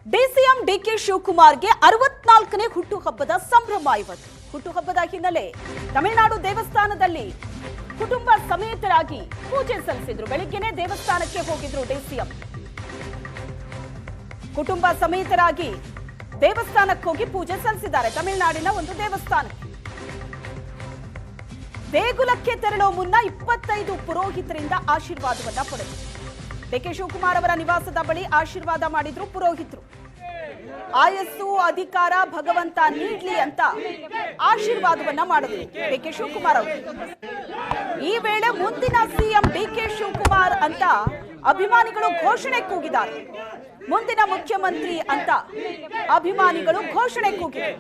DCM DK ಶಿವಕುಮಾರ್ಗೆ 64ನೇ ಹುಟ್ಟುಹಬ್ಬದ ಸಂಭ್ರಮ ಇವತ್ತು. ಹುಟ್ಟುಹಬ್ಬದ ಹಿನ್ನೆಲೆ ತಮಿಳುನಾಡು ದೇವಸ್ಥಾನದಲ್ಲಿ ಕುಟುಂಬ ಸಮೇತರಾಗಿ ಪೂಜೆ ಸಲ್ಲಿಸಿದ್ರು. ಬೆಳಿಗ್ಗೆನೇ ದೇವಸ್ಥಾನಕ್ಕೆ ಹೋಗಿದ್ರು ಡಿಸಿಎಂ. ಕುಟುಂಬ ಸಮೇತರಾಗಿ ದೇವಸ್ಥಾನಕ್ಕೆ ಹೋಗಿ ಪೂಜೆ ಸಲ್ಲಿಸಿದ್ದಾರೆ. ತಮಿಳುನಾಡಿನ ಒಂದು ದೇವಸ್ಥಾನಕ್ಕೆ ದೇಗುಲಕ್ಕೆ ತೆರಳೋ ಮುನ್ನ 25 ಪುರೋಹಿತರಿಂದ ಆಶೀರ್ವಾದವನ್ನ ಪಡೆದರು. ಡಿಕೆ ಶಿವಕುಮಾರ್ ಅವರ ನಿವಾಸದ ಬಳಿ ಆಶೀರ್ವಾದ ಮಾಡಿದ್ರು ಪುರೋಹಿತರು. ಆಯಸ್ಸು ಅಧಿಕಾರ ಭಗವಂತ ನೀಡ್ಲಿ ಅಂತ ಆಶೀರ್ವಾದವನ್ನ ಮಾಡಿದ್ರು ಡಿಕೆ ಶಿವಕುಮಾರ್ ಅವರು. ಈ ವೇಳೆ ಮುಂದಿನ ಸಿಎಂ ಡಿಕೆ ಶಿವಕುಮಾರ್ ಅಂತ ಅಭಿಮಾನಿಗಳು ಘೋಷಣೆ ಕೂಗಿದ್ದಾರೆ. ಮುಂದಿನ ಮುಖ್ಯಮಂತ್ರಿ ಅಂತ ಅಭಿಮಾನಿಗಳು ಘೋಷಣೆ ಕೂಗಿದ್ದಾರೆ.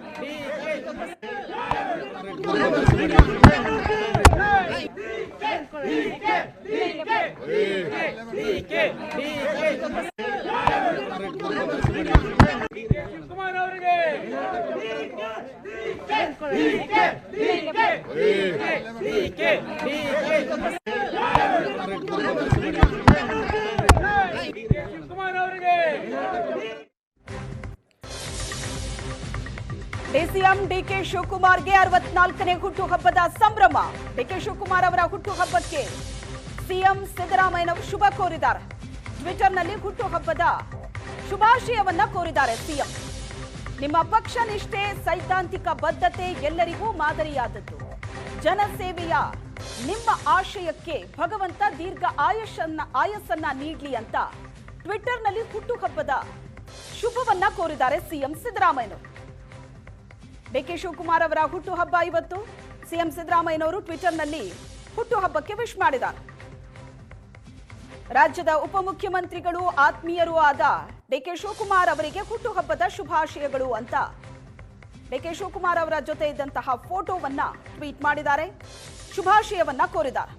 ಡಿಸಿಎಂ ಡಿಕೆ ಶಿವಕುಮಾರ್ಗೆ 64ನೇ ಹುಟ್ಟುಹಬ್ಬದ ಸಂಭ್ರಮ. ಡಿಕೆ ಶಿವಕುಮಾರ್ ಅವರ ಹುಟ್ಟುಹಬ್ಬಕ್ಕೆ ಸಿಎಂ ಸಿದ್ದರಾಮಯ್ಯನವರು ಶುಭ ಕೋರಿದ್ದಾರೆ. ಟ್ವಿಟರ್ನಲ್ಲಿ ಹುಟ್ಟುಹಬ್ಬದ ಶುಭಾಶಯವನ್ನ ಕೋರಿದ್ದಾರೆ ಸಿಎಂ. ನಿಮ್ಮ ಪಕ್ಷ ನಿಷ್ಠೆ, ಸೈದ್ಧಾಂತಿಕ ಬದ್ಧತೆ ಎಲ್ಲರಿಗೂ ಮಾದರಿಯಾದದ್ದು. ಜನಸೇವೆಯ ನಿಮ್ಮ ಆಶಯಕ್ಕೆ ಭಗವಂತ ದೀರ್ಘ ಆಯಸ್ಸನ್ನ ನೀಡ್ಲಿ ಅಂತ ಟ್ವಿಟರ್ನಲ್ಲಿ ಹುಟ್ಟುಹಬ್ಬದ ಶುಭವನ್ನ ಕೋರಿದ್ದಾರೆ ಸಿಎಂ ಸಿದ್ದರಾಮಯ್ಯನವರು. ಡಿಕೆ ಶಿವಕುಮಾರ್ ಅವರ ಹುಟ್ಟುಹಬ್ಬ ಇವತ್ತು. ಸಿಎಂ ಸಿದ್ದರಾಮಯ್ಯನವರು ಟ್ವಿಟರ್ನಲ್ಲಿ ಹುಟ್ಟುಹಬ್ಬಕ್ಕೆ ವಿಶ್ ಮಾಡಿದ್ದಾರೆ. ರಾಜ್ಯದ ಉಪಮುಖ್ಯಮಂತ್ರಿಗಳು ಆತ್ಮೀಯರೂ ಆದ ಡಿಕೆ ಶಿವಕುಮಾರ್ ಅವರಿಗೆ ಹುಟ್ಟುಹಬ್ಬದ ಶುಭಾಶಯಗಳು ಅಂತ ಡಿಕೆ ಶಿವಕುಮಾರ್ ಅವರ ಜೊತೆ ಇದ್ದಂತಹ ಫೋಟೋವನ್ನ ಟ್ವೀಟ್ ಮಾಡಿದ್ದಾರೆ. ಶುಭಾಶಯವನ್ನ ಕೋರಿದ್ದಾರೆ.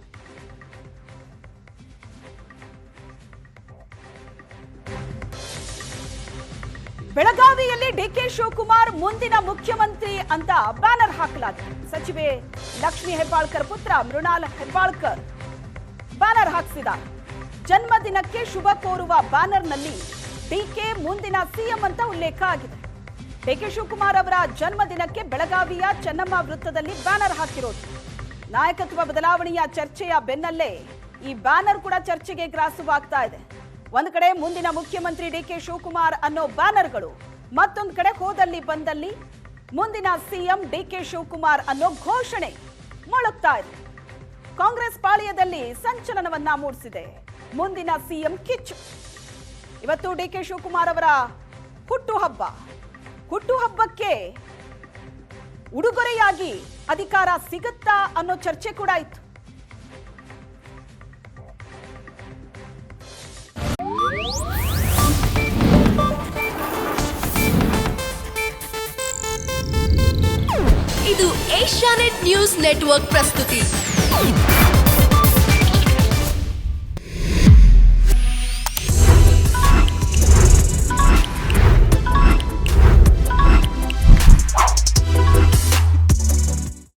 ಬೆಳಗಾವಿಯಲ್ಲಿ ಡಿಕೆ ಶಿವಕುಮಾರ್ ಮುಂದಿನ ಮುಖ್ಯಮಂತ್ರಿ ಅಂತ ಬ್ಯಾನರ್ ಹಾಕಲಾಗಿದೆ. ಸಚಿವೆ ಲಕ್ಷ್ಮಿ ಹೆಬ್ಬಾಳ್ಕರ್ ಪುತ್ರ ಮೃಣಾಲ್ ಹೆಬ್ಬಾಳ್ಕರ್ ಬ್ಯಾನರ್ ಹಾಕಿಸಿದ್ದಾರೆ. ಜನ್ಮದಿನಕ್ಕೆ ಶುಭ ಕೋರುವ ಬ್ಯಾನರ್ನಲ್ಲಿ ಡಿಕೆ ಮುಂದಿನ ಸಿಎಂ ಅಂತ ಉಲ್ಲೇಖ ಆಗಿದೆ. ಡಿಕೆ ಶಿವಕುಮಾರ್ ಅವರ ಜನ್ಮದಿನಕ್ಕೆ ಬೆಳಗಾವಿಯ ಚೆನ್ನಮ್ಮ ವೃತ್ತದಲ್ಲಿ ಬ್ಯಾನರ್ ಹಾಕಿರೋದು. ನಾಯಕತ್ವ ಬದಲಾವಣೆಯ ಚರ್ಚೆಯ ಬೆನ್ನಲ್ಲೇ ಈ ಬ್ಯಾನರ್ ಕೂಡ ಚರ್ಚೆಗೆ ಗ್ರಾಸವಾಗ್ತಾ ಇದೆ. ಒಂದು ಕಡೆ ಮುಂದಿನ ಮುಖ್ಯಮಂತ್ರಿ ಡಿಕೆ ಶಿವಕುಮಾರ್ ಅನ್ನೋ ಬ್ಯಾನರ್ಗಳು, ಮತ್ತೊಂದು ಕಡೆ ಹೋದಲ್ಲಿ ಬಂದಲ್ಲಿ ಮುಂದಿನ ಸಿಎಂ ಡಿಕೆ ಶಿವಕುಮಾರ್ ಅನ್ನೋ ಘೋಷಣೆ ಮೊಳಗ್ತಾ ಇದೆ. ಕಾಂಗ್ರೆಸ್ ಪಾಳ್ಯದಲ್ಲಿ ಸಂಚಲನವನ್ನ ಮೂಡಿಸಿದೆ ಮುಂದಿನ ಸಿಎಂ ಕಿಚ್ಚು. ಇವತ್ತು ಡಿಕೆ ಶಿವಕುಮಾರ್ ಅವರ ಹುಟ್ಟುಹಬ್ಬಕ್ಕೆ ಉಡುಗೊರೆಯಾಗಿ ಅಧಿಕಾರ ಸಿಗುತ್ತಾ ಅನ್ನೋ ಚರ್ಚೆ ಕೂಡ ಇತ್ತು. ಇದು ಏಷ್ಯಾನೆಟ್ ನ್ಯೂಸ್ ನೆಟ್ವರ್ಕ್ ಪ್ರಸ್ತುತಿ.